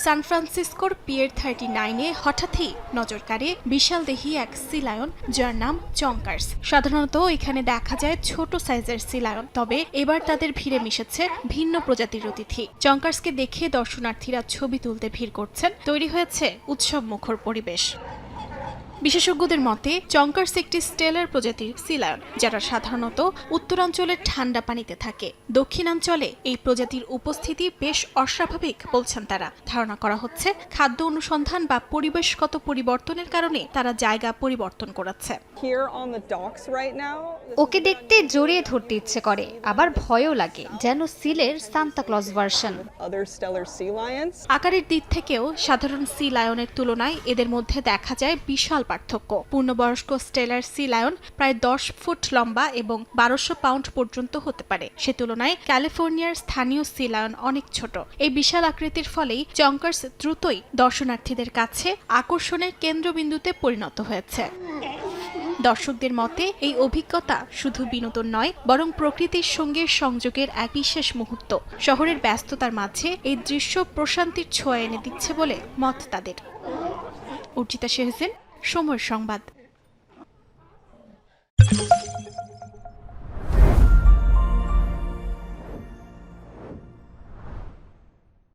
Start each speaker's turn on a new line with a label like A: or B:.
A: সান ফ্রান্সিসকোর Pierre 39-এ হঠাৎই নজর কাড়ে বিশালদেহী এক সি লায়ন, যার নাম চঙ্কার্স। সাধারণত এখানে দেখা যায় ছোট সাইজের সি লায়ন, তবে এবার তাদের ভিড়ে মিশেছে ভিন্ন প্রজাতির অতিথি। চঙ্কার্সকে দেখে দর্শনার্থীরা ছবি তুলতে ভিড় করছেন, তৈরি হয়েছে উৎসব মুখর পরিবেশ। বিশেষজ্ঞদের মতে চঙ্কার্স একটি স্টেলার প্রজাতির সি লায়ন, যারা সাধারণত উত্তরাঞ্চলের ঠান্ডা পানিতে থাকে। দক্ষিণাঞ্চলে এই প্রজাতির উপস্থিতি বেশ অস্বাভাবিক বলছেন তারা। ধারণা করা হচ্ছে খাদ্য অনুসন্ধান বা পরিবেশগত পরিবর্তনের কারণে তারা জায়গা পরিবর্তন করেছে।
B: ওকে দেখতে জড়িয়ে ধরতে ইচ্ছে করে, আবার ভয়ও লাগে, যেন সিলের সান্তা ক্লজ ভার্সন।
A: আকারের দিক থেকেও সাধারণ সি লায়নের তুলনায় এদের মধ্যে দেখা যায় বিশাল পার্থক্য। পূর্ণবয়স্ক স্টেলার সি লায়ন প্রায় 10 ফুট লম্বা এবং 1200 পাউন্ড পর্যন্ত হতে পারে। সে তুলনায় ক্যালিফোর্নিয়ার স্থানীয় সি লায়ন অনেক ছোট। এই বিশাল আকৃতির ফলেই চঙ্কার্স দ্রুতই দর্শনার্থীদের কাছে আকর্ষণের কেন্দ্রবিন্দুতে পরিণত হয়েছে। দর্শকদের মতে এই অভিজ্ঞতা শুধু বিনোদন নয়, বরং প্রকৃতির সঙ্গে সংযোগের এক বিশেষ মুহূর্ত। শহরের ব্যস্ততার মাঝে এই দৃশ্য প্রশান্তির ছোঁয়া এনে দিচ্ছে বলে মত তাদের। অর্চিতা শেহসেন, সময় সংবাদ।